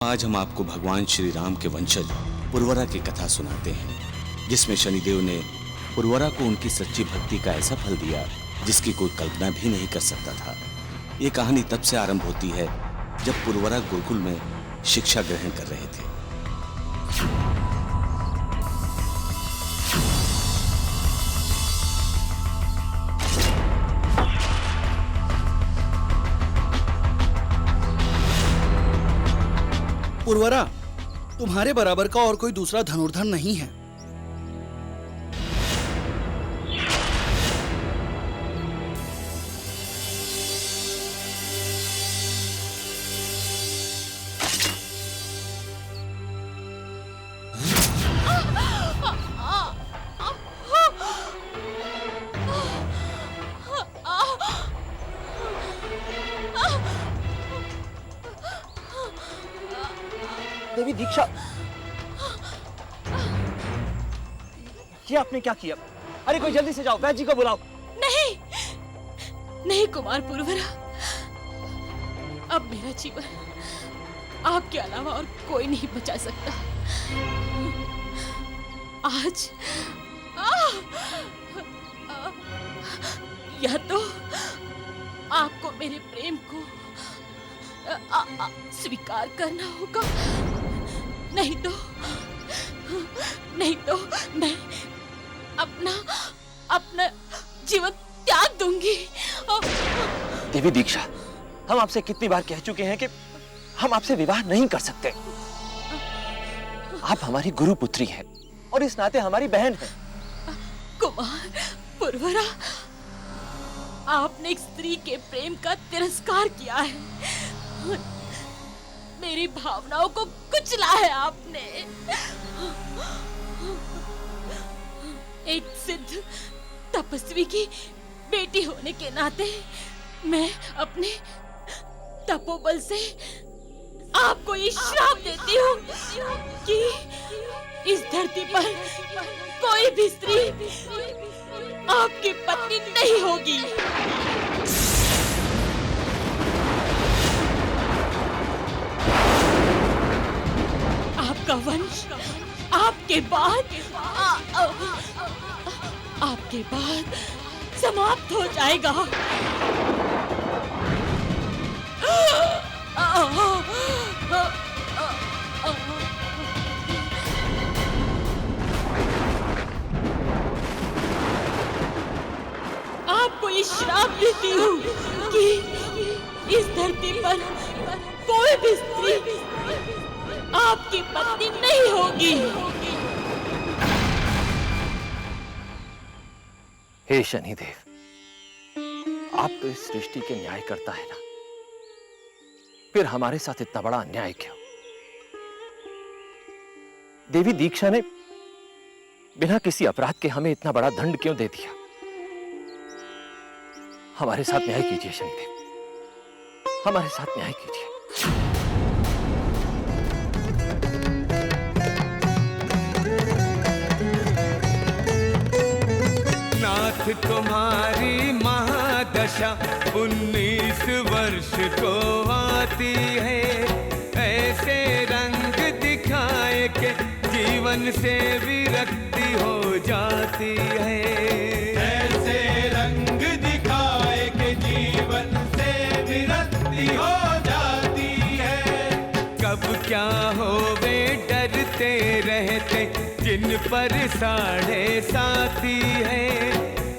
आज हम आपको भगवान श्री राम के वंशज पुरवरा की कथा सुनाते हैं, जिसमें शनिदेव ने पुरवरा को उनकी सच्ची भक्ति का ऐसा फल दिया जिसकी कोई कल्पना भी नहीं कर सकता था। ये कहानी तब से आरंभ होती है जब पुरवरा गुरुकुल में शिक्षा ग्रहण कर रहे थे। पुरवरा, तुम्हारे बराबर का और कोई दूसरा धनुर्धर नहीं है। देवी दीक्षा, ये आपने क्या किया? अरे कोई जल्दी से जाओ, वैद्य जी को बुलाओ। नहीं, नहीं कुमार पुरवरा, अब मेरा जीवन आपके अलावा और कोई नहीं बचा सकता। आज या तो आपको मेरे प्रेम को स्वीकार करना होगा, नहीं तो मैं अपना जीवन त्याग दूंगी। देवी दीक्षा, हम आपसे कितनी बार कह चुके हैं कि हम आपसे विवाह नहीं कर सकते। आप हमारी गुरु पुत्री हैं और इस नाते हमारी बहन हैं। कुमार पुरवरा, आपने एक स्त्री के प्रेम का तिरस्कार किया है, मेरी भावनाओं को कुचला है आपने। एक सिद्ध तपस्वी की बेटी होने के नाते मैं अपने तपोबल से आपको ये श्राप देती हूँ कि इस धरती पर कोई भी स्त्री आपकी पत्नी नहीं होगी। आपका वंश आपके बाद समाप्त हो जाएगा। आपको ये श्राप देती हूँ कि इस धरती पर कोई भी स्त्री आपकी पत्नी नहीं होगी। हे शनिदेव, आप तो इस सृष्टि के न्याय करता है ना, फिर हमारे साथ इतना बड़ा अन्याय क्यों? देवी दीक्षा ने बिना किसी अपराध के हमें इतना बड़ा दंड क्यों दे दिया? हमारे साथ न्याय कीजिए शनिदेव, हमारे साथ न्याय कीजिए। नाथ तुम्हारी महादशा 19 वर्ष को आती है, ऐसे रंग दिखाए के जीवन से विरक्ति हो जाती है। ऐसे रंग दिखाए के जीवन से विरक्ति हो जाती है। कब क्या होवे डरते रहते, जिन पर 7.5 है।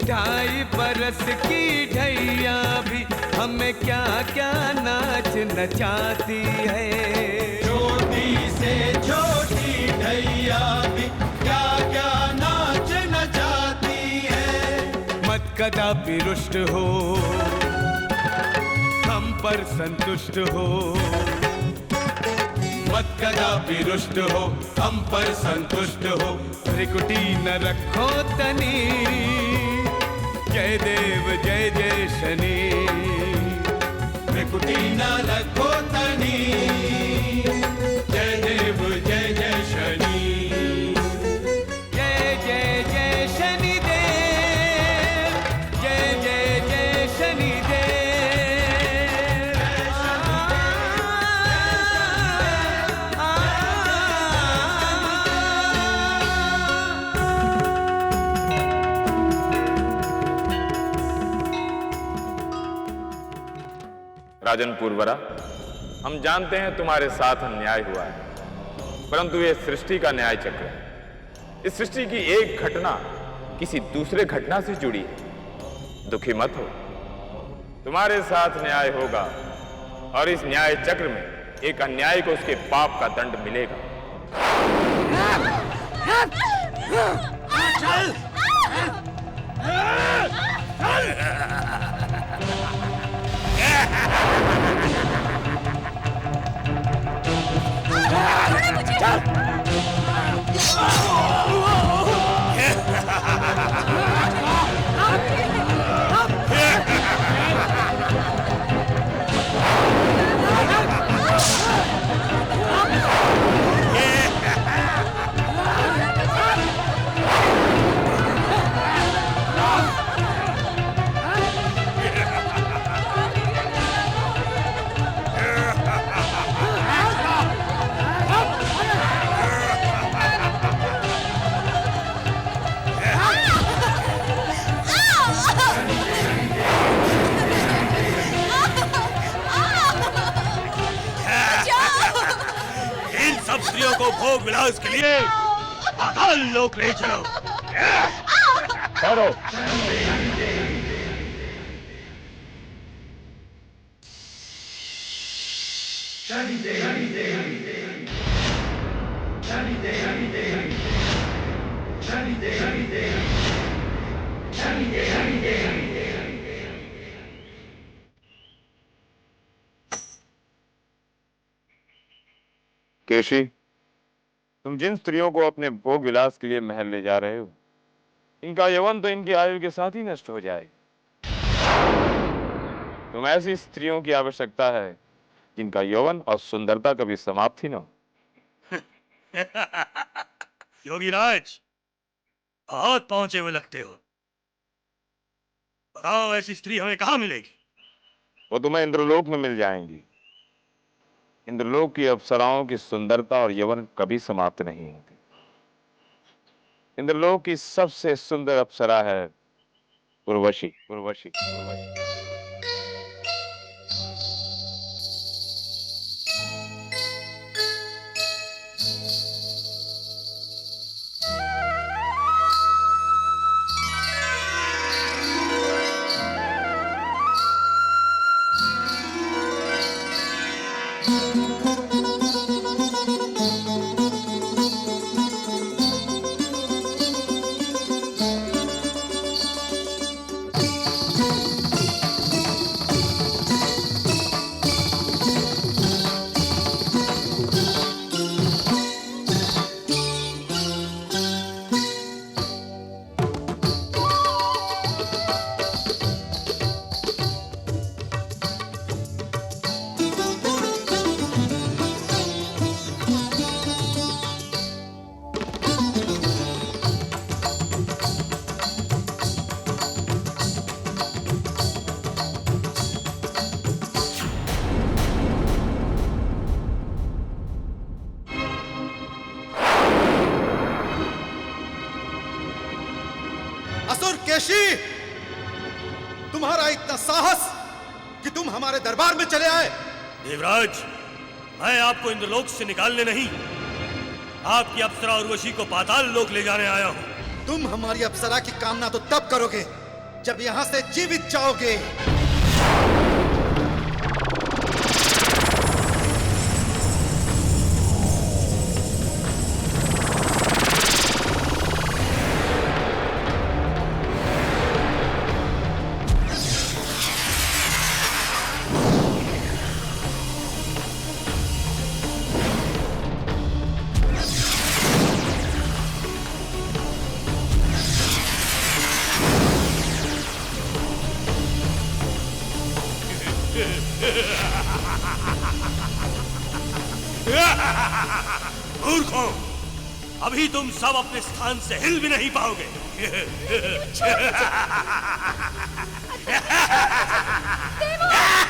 2.5 बरस की ढैया भी हमें क्या क्या नाच नचाती है। छोटी से छोटी ढैया भी क्या क्या नाच नचाती है। मत कदापि रुष्ट हो, हम पर संतुष्ट हो। मत कदापि रुष्ट हो, हम पर संतुष्ट हो। त्रिकुटी न रखो तनी, जय देव जय जय शनि। त्रिकुटी न रखो तनी, जय देव जय जय शनि। जय जय जय शनि देव, जय जय जय शनि देव। राजन पुरवरा, हम जानते हैं तुम्हारे साथ अन्याय हुआ है, परंतु यह सृष्टि का न्याय चक्र है। इस सृष्टि की एक घटना किसी दूसरे घटना से जुड़ी है। दुखी मत हो, तुम्हारे साथ न्याय होगा और इस न्याय चक्र में एक अन्याय को उसके पाप का दंड मिलेगा। सब स्त्रियों को भोग विलास के लिए पाताल लोक ले चलो। ठहरो। केशी, तुम जिन स्त्रियों को अपने भोग विलास के लिए महल ले जा रहे हो, इनका यौवन तो इनकी आयु के साथ ही नष्ट हो जाए। तुम ऐसी स्त्रियों की आवश्यकता है जिनका यौवन और सुंदरता कभी समाप्त ही न हो। योगीराज, बहुत पहुंचे हुए लगते हो। बताओ, ऐसी स्त्री हमें कहां मिलेगी? वो तुम्हें इंद्रलोक में मिल जाएंगी। इंद्रलोक की अप्सराओं की सुंदरता और यौवन कभी समाप्त नहीं होती। इंद्रलोक की सबसे सुंदर अप्सरा है उर्वशी। उर्वशी केशी, तुम्हारा इतना साहस कि तुम हमारे दरबार में चले आए। देवराज, मैं आपको इंद्रलोक से निकालने नहीं, आपकी अप्सरा उर्वशी को पाताल लोक ले जाने आया हूं। तुम हमारी अप्सरा की कामना तो तब करोगे जब यहां से जीवित जाओगे। मूर्खों, अभी तुम सब अपने स्थान से हिल भी नहीं पाओगे। देवो,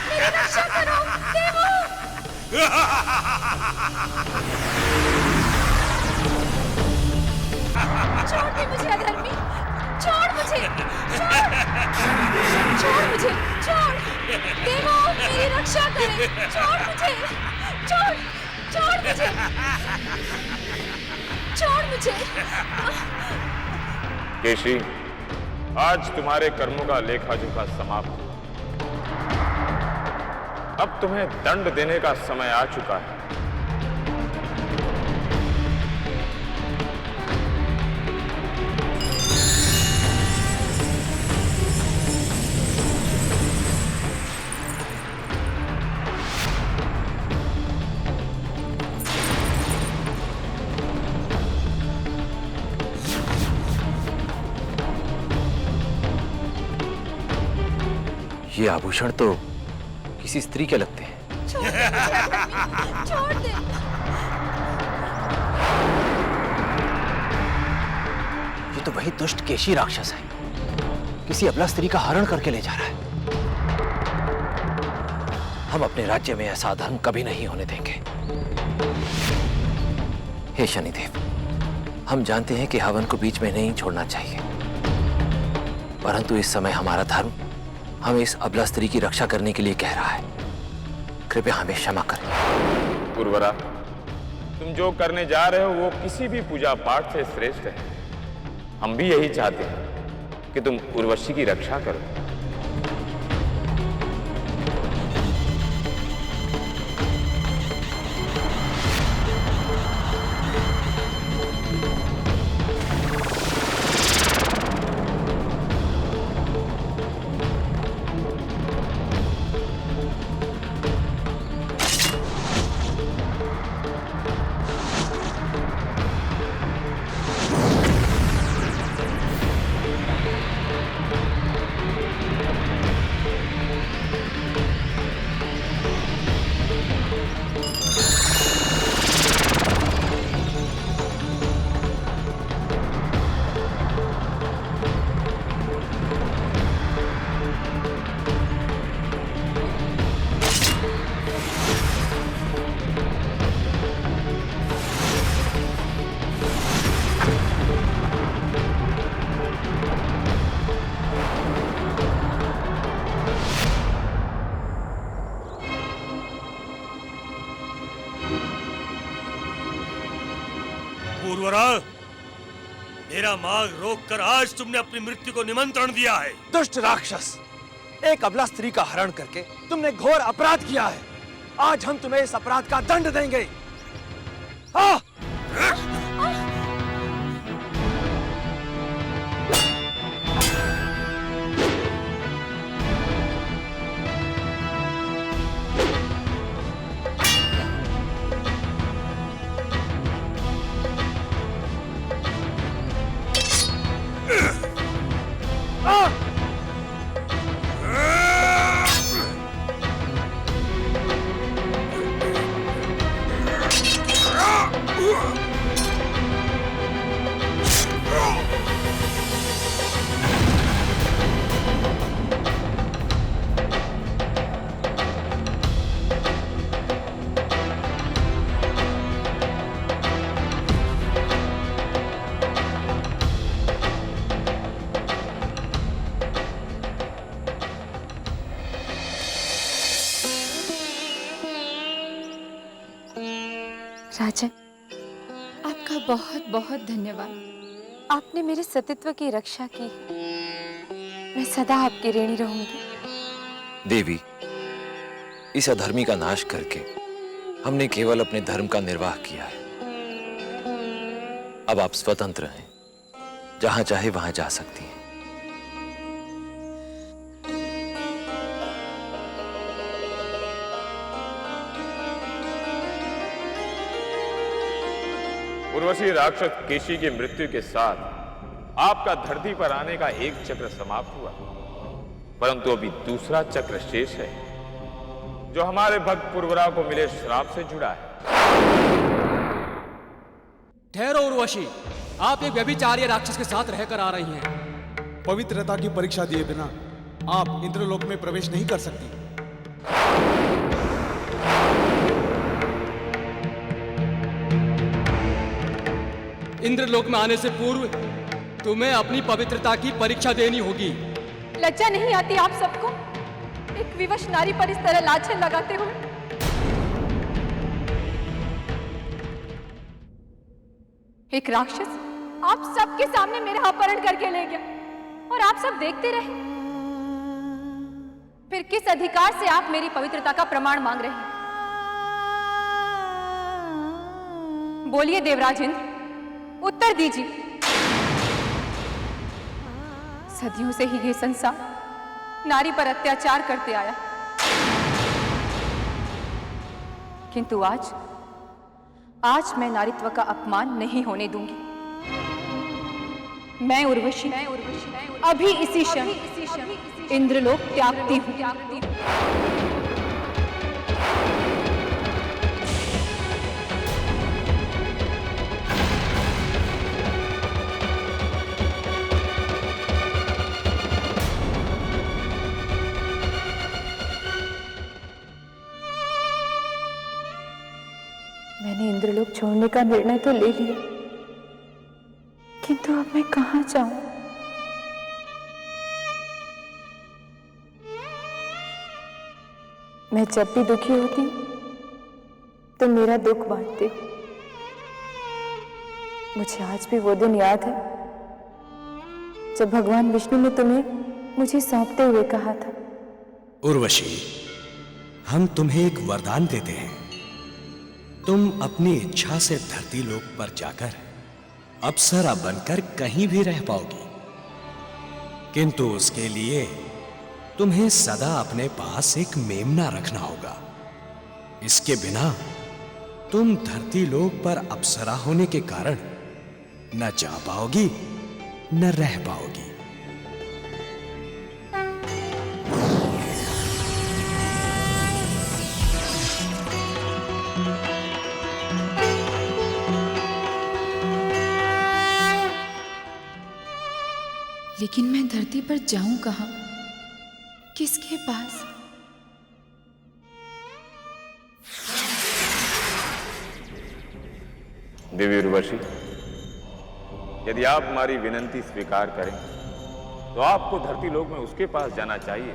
मेरी रक्षा करो, देवो। छोड़ दे मुझे अधर्मी, छोड़ मुझे, छोड़ मुझे, छोड़। देवो मेरी रक्षा करे, छोड़ मुझे, छोड़, छोड़ मुझे, छोड़ मुझे। केशी, आज तुम्हारे कर्मों का लेखा जोखा समाप्त हुआ। अब तुम्हें दंड देने का समय आ चुका है। ये आभूषण तो किसी स्त्री के लगते हैं। छोड़ दे। ये तो वही दुष्ट केशी राक्षस है, किसी अबला स्त्री का हरण करके ले जा रहा है। हम अपने राज्य में ऐसा धर्म कभी नहीं होने देंगे। हे शनिदेव, हम जानते हैं कि हवन को बीच में नहीं छोड़ना चाहिए, परंतु इस समय हमारा धर्म हमें इस अबला स्त्री की रक्षा करने के लिए कह रहा है। कृपया हमें क्षमा करें। उर्वरा, तुम जो करने जा रहे हो वो किसी भी पूजा पाठ से श्रेष्ठ है। हम भी यही चाहते हैं कि तुम उर्वशी की रक्षा करो। उर्वरा, मेरा मार्ग रोककर आज तुमने अपनी मृत्यु को निमंत्रण दिया है। दुष्ट राक्षस, एक अबला स्त्री का हरण करके तुमने घोर अपराध किया है। आज हम तुम्हें इस अपराध का दंड देंगे। हाँ। राजन, आपका बहुत बहुत धन्यवाद। आपने मेरे सतीत्व की रक्षा की। मैं सदा आपकी ऋणी रहूंगी। देवी, इस अधर्मी का नाश करके हमने केवल अपने धर्म का निर्वाह किया है। अब आप स्वतंत्र हैं, जहां चाहे वहां जा सकती हैं। उर्वशी राक्षस केशी की मृत्यु के साथ आपका धरती पर आने का एक चक्र समाप्त हुआ, परंतु अभी दूसरा चक्र शेष है, जो हमारे भक्त पुरवरा को मिले श्राप से जुड़ा है। ठहरो उर्वशी, आप एक व्यभिचारी राक्षस के साथ रहकर आ रही हैं। पवित्रता की परीक्षा दिए बिना आप इंद्रलोक में प्रवेश नहीं कर सकती। इंद्रलोक में आने से पूर्व तुम्हें अपनी पवित्रता की परीक्षा देनी होगी। लज्जा नहीं आती आप सबको एक विवश नारी पर इस तरह लाछन लगाते हुए? एक राक्षस आप सबके सामने मेरा अपहरण करके ले गया और आप सब देखते रहे। फिर किस अधिकार से आप मेरी पवित्रता का प्रमाण मांग रहे हैं? बोलिए देवराज इंद्र, उत्तर दीजिए। सदियों से ही ये संसार नारी पर अत्याचार करते आया, किंतु आज मैं नारीत्व का अपमान नहीं होने दूंगी। मैं उर्वशी अभी इसी क्षण इंद्रलोक त्यागती हूँ। मैंने इंद्रलोक छोड़ने का निर्णय तो ले लिया, किंतु अब मैं कहां जाऊं? मैं जब भी दुखी होती हूं तो मेरा दुख बांटते हो। मुझे आज भी वो दिन याद है जब भगवान विष्णु ने तुम्हें मुझे सौंपते हुए कहा था, उर्वशी, हम तुम्हें एक वरदान देते हैं। तुम अपनी इच्छा से धरती लोक पर जाकर अप्सरा बनकर कहीं भी रह पाओगी, किंतु उसके लिए तुम्हें सदा अपने पास एक मेमना रखना होगा। इसके बिना तुम धरती लोक पर अप्सरा होने के कारण न जा पाओगी न रह पाओगी। लेकिन मैं धरती पर जाऊं कहां? किसके पास? देवी उर्वशी, यदि आप हमारी विनती स्वीकार करें तो आपको धरती लोक में उसके पास जाना चाहिए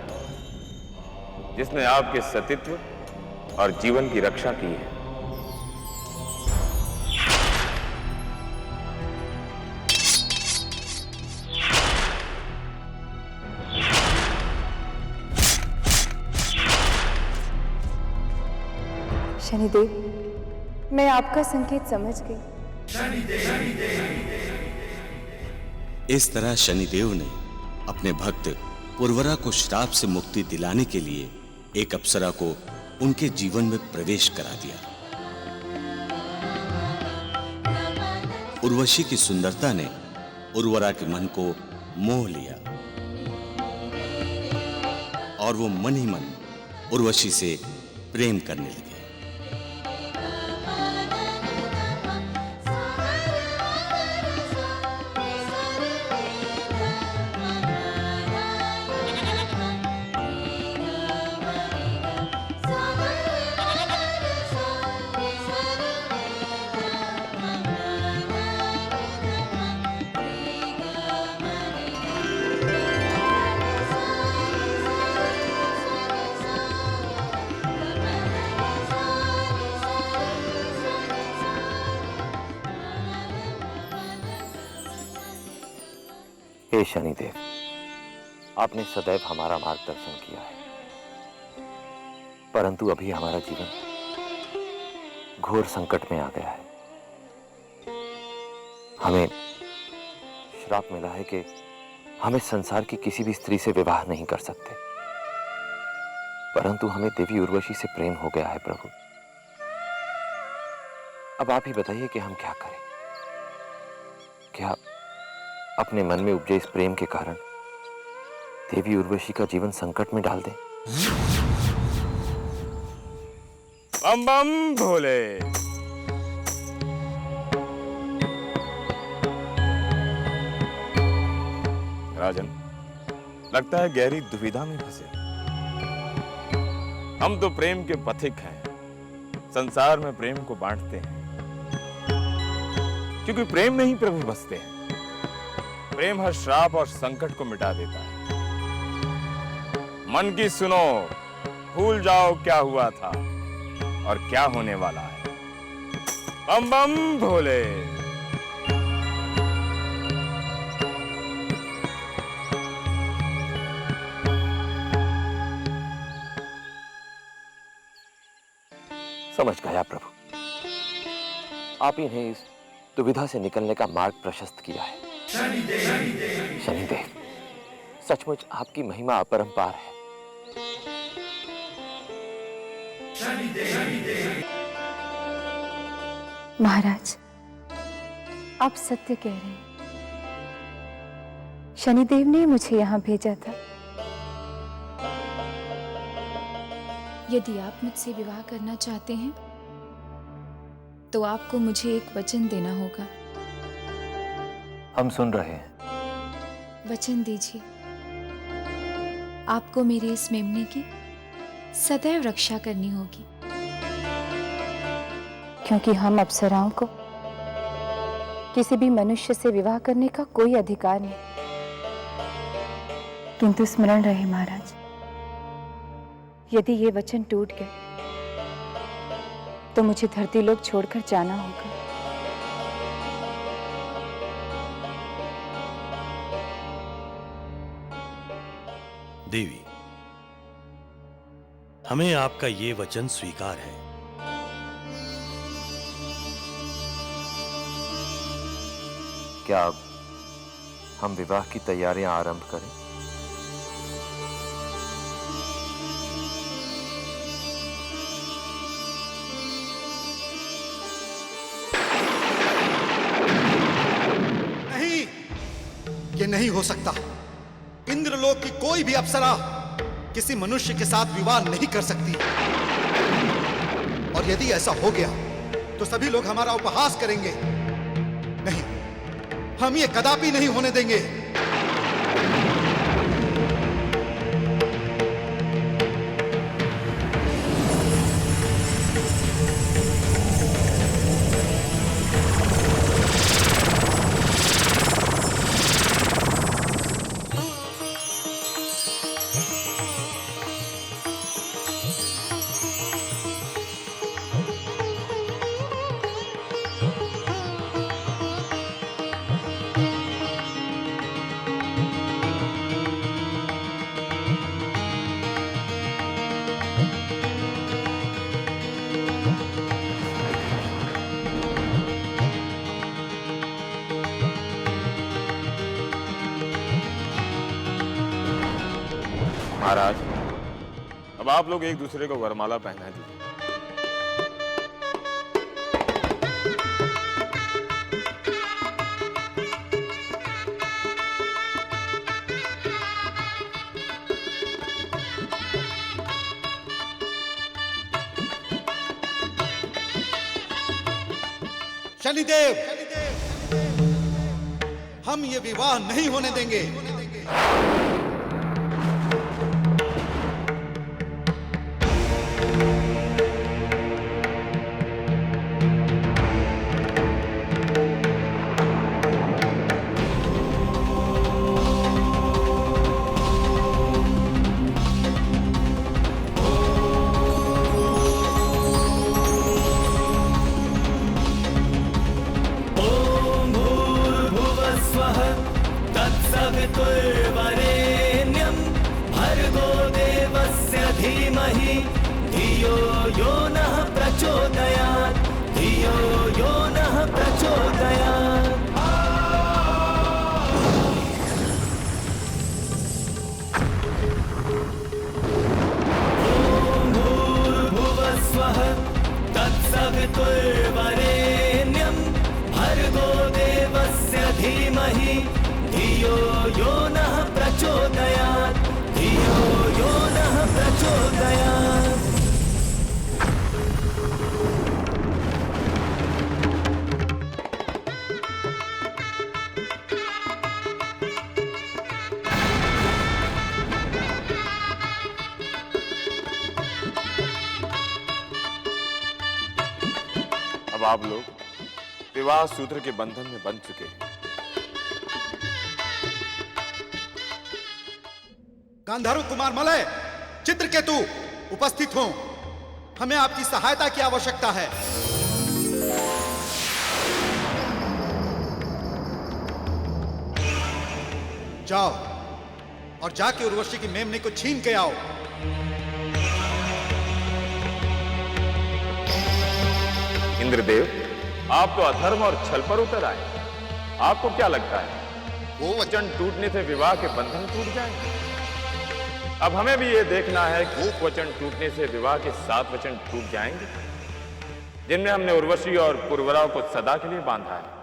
जिसने आपके सतीत्व और जीवन की रक्षा की है। शनिदेव, मैं आपका संकेत समझ गई। इस तरह शनिदेव ने अपने भक्त उर्वरा को श्राप से मुक्ति दिलाने के लिए एक अप्सरा को उनके जीवन में प्रवेश करा दिया। उर्वशी की सुंदरता ने उर्वरा के मन को मोह लिया और वो मन ही मन उर्वशी से प्रेम करने लगे। हे शनिदेव, आपने सदैव हमारा मार्गदर्शन किया है, परंतु अभी हमारा जीवन घोर संकट में आ गया है। हमें श्राप मिला है कि हम इस संसार की किसी भी स्त्री से विवाह नहीं कर सकते, परंतु हमें देवी उर्वशी से प्रेम हो गया है। प्रभु, अब आप ही बताइए कि हम क्या करें। क्या अपने मन में उपजे इस प्रेम के कारण देवी उर्वशी का जीवन संकट में डाल दें? बम बम भोले। राजन, लगता है गहरी दुविधा में फंसे। हम तो प्रेम के पथिक हैं, संसार में प्रेम को बांटते हैं, क्योंकि प्रेम में ही प्रभु बसते हैं। प्रेम हर श्राप और संकट को मिटा देता है। मन की सुनो, भूल जाओ क्या हुआ था और क्या होने वाला है। बम बम भोले। समझ गया प्रभु, आप ही ने इस दुविधा से निकलने का मार्ग प्रशस्त किया है। शनिदेव, सचमुच आपकी महिमा अपरंपार है। महाराज, आप सत्य कह रहे हैं। शनिदेव ने मुझे यहाँ भेजा था। यदि आप मुझसे विवाह करना चाहते हैं तो आपको मुझे एक वचन देना होगा। हम सुन रहे हैं। वचन दीजिए, आपको मेरे इस मेमने की सदैव रक्षा करनी होगी, क्योंकि हम अप्सराओं को किसी भी मनुष्य से विवाह करने का कोई अधिकार नहीं। किंतु स्मरण रहे महाराज, यदि ये वचन टूट गए तो मुझे धरती लोक छोड़कर जाना होगा। देवी, हमें आपका ये वचन स्वीकार है। क्या अब हम विवाह की तैयारियां आरंभ करें? नहीं, ये नहीं हो सकता। इंद्रलोक की कोई भी अप्सरा किसी मनुष्य के साथ विवाह नहीं कर सकती। और यदि ऐसा हो गया तो सभी लोग हमारा उपहास करेंगे। नहीं, हम ये कदापि नहीं होने देंगे। महाराज, अब आप लोग एक दूसरे को वरमाला पहना दीजिए। शनिदेव, हम ये विवाह नहीं होने देंगे। तत्सवितुर्वरेण्यं भर्गो देवस्य धीमहि धियो यो नः प्रचोदयात्, धियो यो नः प्रचोदयात्। ॐ भूर्भुवः स्वः तत्सवितुर्वरेण्यं भर्गो देवस्य धीमहि धियो यो नः प्रचोदयात्, धियो यो नः प्रचोदयात्। अब आप लोग विवाह सूत्र के बंधन में बंध चुके हैं। गांधर्व कुमार मलय, चित्रकेतु उपस्थित हो। हमें आपकी सहायता की आवश्यकता है। जाओ और जाके उर्वशी की मेमने को छीन के आओ। इंद्रदेव, आप तो अधर्म और छल पर उतर आए। आपको क्या लगता है वो वचन टूटने से विवाह के बंधन टूट जाएंगे? अब हमें भी ये देखना है कि वो वचन टूटने से विवाह के 7 वचन टूट जाएंगे जिनमें हमने उर्वशी और पुरवरा को सदा के लिए बांधा है।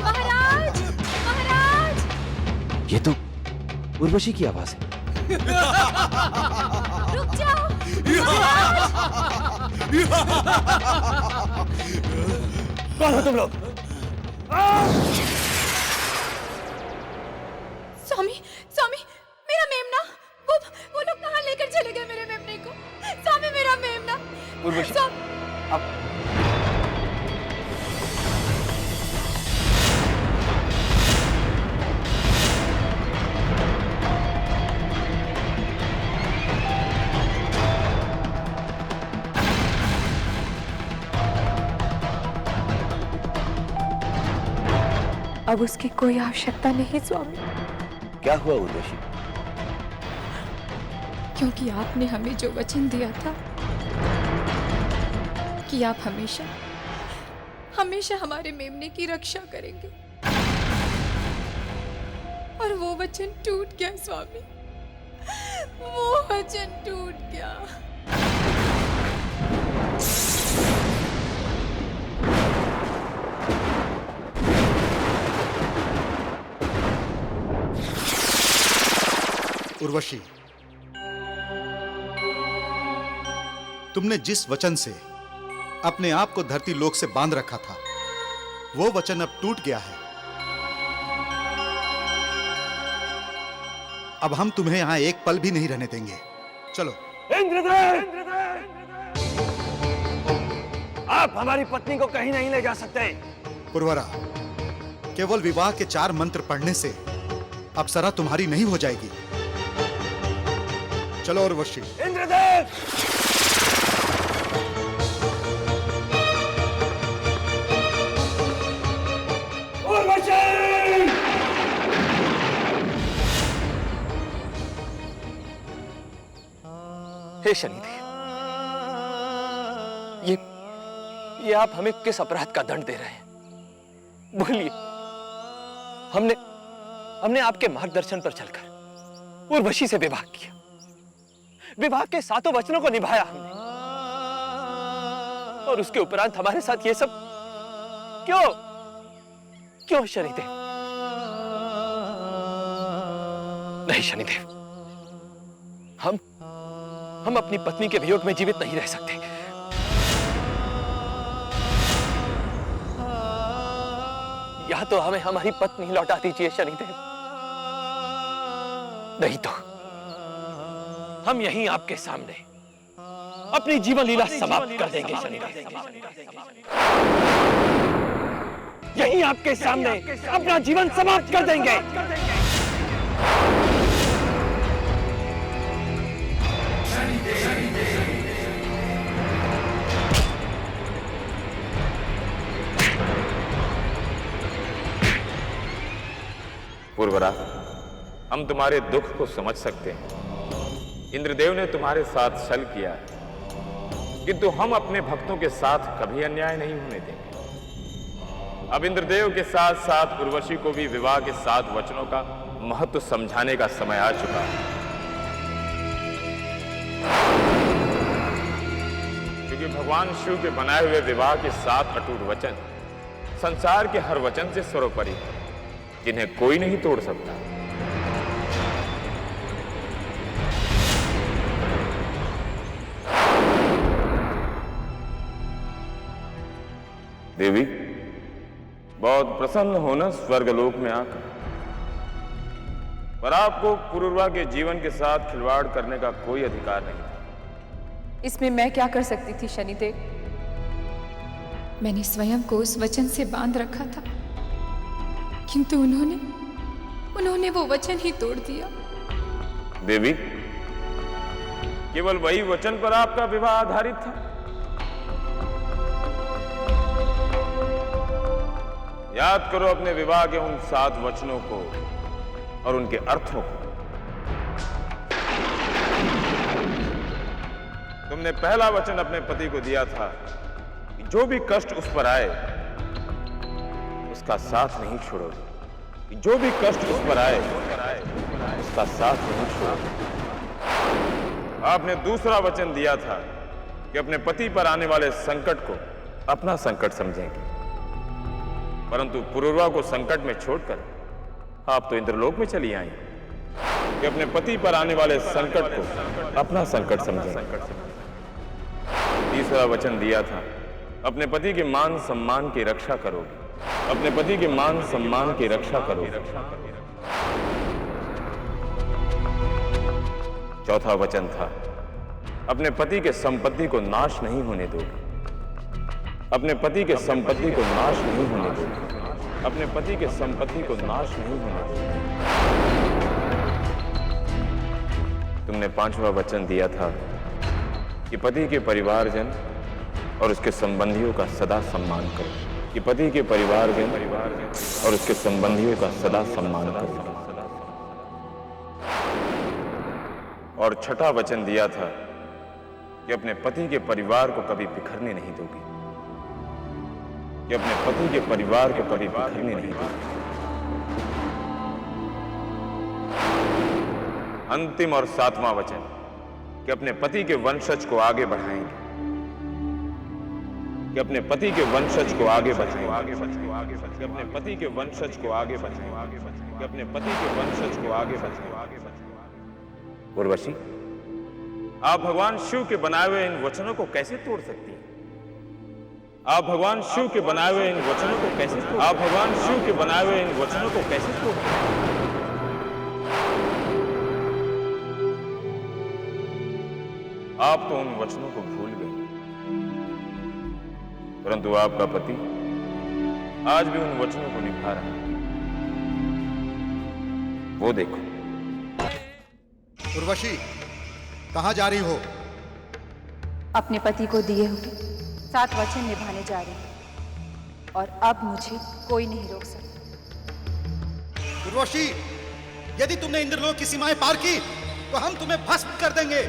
महाराज, महाराज, ये तो उर्वशी की आवाज है। रुक जाओ। कौन हो तुम लोग? स्वामी, स्वामी, मेरा मेमना, वो लोग कहाँ लेकर चले गए मेरे मेमने को? स्वामी, मेरा मेमना। उर्वशी, अब अब उसकी कोई आवश्यकता नहीं स्वामी। क्या हुआ उर्वशी? क्योंकि आपने हमें जो वचन दिया था कि आप हमेशा हमेशा हमारे मेमने की रक्षा करेंगे, और वो वचन टूट गया स्वामी, वो वचन टूट गया। उर्वशी, तुमने जिस वचन से अपने आप को धरती लोक से बांध रखा था, वो वचन अब टूट गया है। अब हम तुम्हें यहां एक पल भी नहीं रहने देंगे। चलो। इंद्रदेव, आप हमारी पत्नी को कहीं नहीं ले जा सकते। पुरवरा, केवल विवाह के 4 मंत्र पढ़ने से अप्सरा तुम्हारी नहीं हो जाएगी। चलो उर्वशी। इंद्रदेव, उर्वशी! हे शनिदेव, ये आप हमें किस अपराध का दंड दे रहे हैं? बोलिए। हमने आपके मार्गदर्शन पर चलकर उर्वशी से विवाह किया, विवाह के 7 वचनों को निभाया हमने, और उसके उपरांत हमारे साथ ये सब क्यों शनिदेव? नहीं शनिदेव, हम अपनी पत्नी के वियोग में जीवित नहीं रह सकते। या तो हमें हमारी पत्नी लौटा दीजिए शनिदेव, नहीं तो हम यहीं आपके सामने अपनी जीवन लीला समाप्त कर देंगे शनिदेव। यहीं आपके सामने अपना जीवन समाप्त कर देंगे। पुरवरा, हम तुम्हारे दुख को समझ सकते हैं। इंद्रदेव ने तुम्हारे साथ छल किया है, किंतु हम अपने भक्तों के साथ कभी अन्याय नहीं होने देंगे। अब इंद्रदेव के साथ साथ उर्वशी को भी विवाह के 7 वचनों का महत्व समझाने का समय आ चुका है। क्योंकि भगवान शिव के बनाए हुए विवाह के 7 अटूट वचन संसार के हर वचन से सर्वोपरि है, जिन्हें कोई नहीं तोड़ सकता। देवी, बहुत प्रसन्न होना स्वर्गलोक में आकर, पर आपको पुरुरवा के जीवन के साथ खिलवाड़ करने का कोई अधिकार नहीं था। इसमें मैं क्या कर सकती थी शनिदेव? मैंने स्वयं को उस वचन से बांध रखा था, किंतु उन्होंने वो वचन ही तोड़ दिया। देवी, केवल वही वचन पर आपका विवाह आधारित था? याद करो अपने विवाह के उन 7 वचनों को और उनके अर्थों को। तुमने पहला वचन अपने पति को दिया था कि जो भी कष्ट उस पर आए उसका साथ नहीं छोड़ोगे। जो भी कष्ट उस पर आए उसका साथ नहीं छोड़ोगे। आपने दूसरा वचन दिया था कि अपने पति पर आने वाले संकट को अपना संकट समझेंगे, परंतु पुरुरवा को संकट में छोड़कर आप तो इंद्रलोक में चली आई कि अपने पति पर आने वाले संकट को अपना संकट समझेंगे। तीसरा वचन दिया था अपने पति के मान सम्मान की रक्षा करोगे, अपने पति के मान सम्मान की रक्षा करोगे। चौथा वचन था अपने पति के संपत्ति को नाश नहीं होने दोगे, अपने पति के संपत्ति को नाश नहीं होने दोगे, अपने पति के संपत्ति को नाश नहीं होने दोगे। तुमने 5वां वचन दिया था कि पति के परिवारजन और उसके संबंधियों का सदा सम्मान करो, कि पति के परिवारजन और उसके संबंधियों का सदा सम्मान करो। और 6वां वचन दिया था कि अपने पति के परिवार को कभी बिखरने नहीं दोगे, कि अपने पति के परिवार को कभी बिखरने नहीं दोगे। अंतिम और 7वां वचन कि अपने पति के वंशज को आगे बढ़ाएंगे, कि अपने पति के वंशज को आगे बढ़ाएंगे, कि अपने पति के वंशज को आगे बढ़ाएंगे, कि अपने पति के वंशज को आगे बढ़ाएंगे। उर्वशी, आप भगवान शिव के बनाए हुए इन वचनों को कैसे तोड़ सकती हैं? आप भगवान शिव के बनाए हुए इन वचनों को कैसे तोड़? आप भगवान शिव के बनाए हुए इन वचनों को कैसे तोड़? आप तो उन वचनों को भूल गए, परंतु आपका पति आज भी उन वचनों को निभा रहा है। वो देखो। उर्वशी, कहां जा रही हो? अपने पति को दिए हुए 7 वचन निभाने जा रही हूं, और अब मुझे कोई नहीं रोक सकता। उर्वशी, यदि तुमने इंद्रलोक की सीमाएं पार की तो हम तुम्हें भस्म कर देंगे।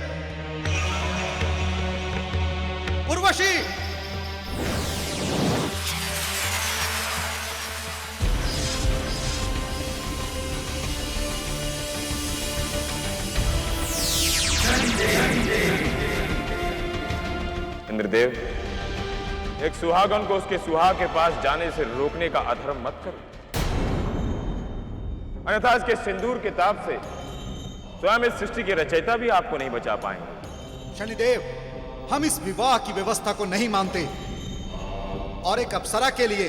उर्वशी! इंद्रदेव, एक सुहागन को उसके सुहाग के पास जाने से रोकने का अधर्म मत करो, अन्यथा इसके सिंदूर के ताप से स्वयं इस सृष्टि के रचयिता भी आपको नहीं बचा पाएंगे। शनिदेव, हम इस विवाह की व्यवस्था को नहीं मानते, और एक अप्सरा के लिए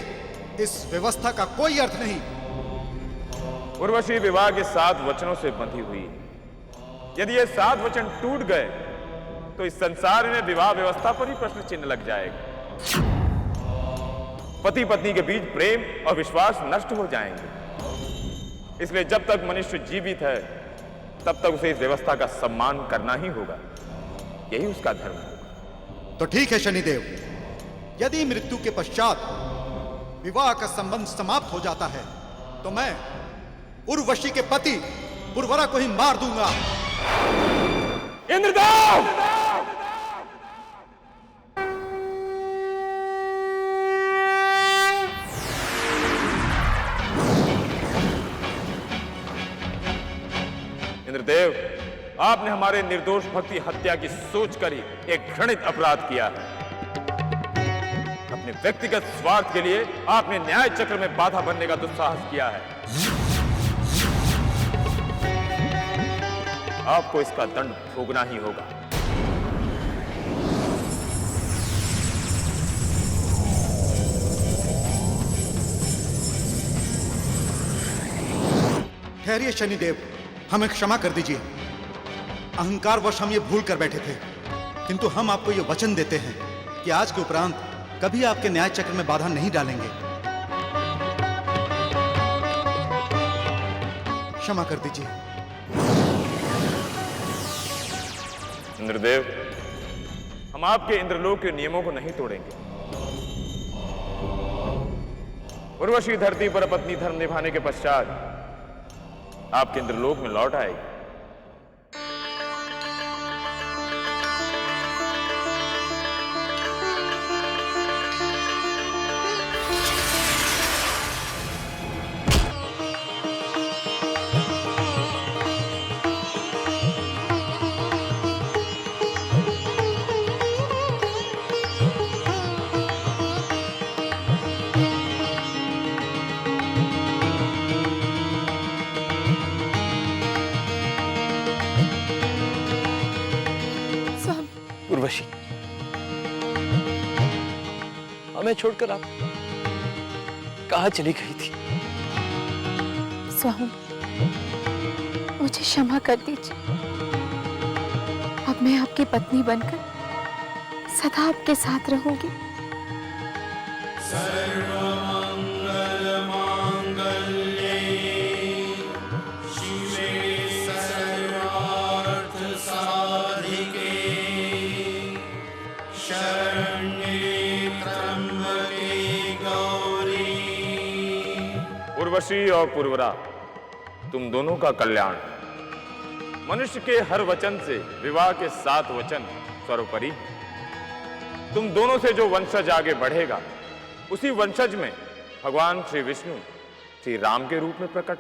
इस व्यवस्था का कोई अर्थ नहीं। उर्वशी विवाह के 7 वचनों से बंधी हुई है। यदि ये 7 वचन टूट गए तो इस संसार में विवाह व्यवस्था पर ही प्रश्न चिन्ह लग जाएगा। पति पत्नी के बीच प्रेम और विश्वास नष्ट हो जाएंगे। इसलिए जब तक मनुष्य जीवित है तब तक उसे इस व्यवस्था का सम्मान करना ही होगा, यही उसका धर्म होगा। तो ठीक है शनिदेव, यदि मृत्यु के पश्चात विवाह का संबंध समाप्त हो जाता है तो मैं उर्वशी के पति पुरवरा को ही मार दूंगा। इंद्रदेव! इंद्रदेव, आपने हमारे निर्दोष भक्ति हत्या की सोच कर ही एक घृणित अपराध किया है। अपने व्यक्तिगत स्वार्थ के लिए आपने न्याय चक्र में बाधा बनने का दुस्साहस किया है। आपको इसका दंड भोगना ही होगा। ठहरिए शनिदेव, हमें क्षमा कर दीजिए। अहंकारवश हम ये भूल कर बैठे थे, किंतु हम आपको ये वचन देते हैं कि आज के उपरांत कभी आपके न्याय चक्र में बाधा नहीं डालेंगे। क्षमा कर दीजिए। इंद्रदेव, हम आपके इंद्रलोक के नियमों को नहीं तोड़ेंगे। उर्वशी धरती पर पत्नी धर्म निभाने के पश्चात आपके इंद्रलोक में लौट आएगी। उर्वशी, हमें छोड़कर आप कहां चली गई थी? स्वामी, मुझे क्षमा कर दीजिए। अब मैं आपकी पत्नी बनकर सदा आपके साथ रहूंगी। उर्वशी और पुरवरा, तुम दोनों का कल्याण। मनुष्य के हर वचन से विवाह के 7 वचन सर्वोपरि। तुम दोनों से जो वंशज आगे बढ़ेगा, उसी वंशज में भगवान श्री विष्णु श्री राम के रूप में प्रकट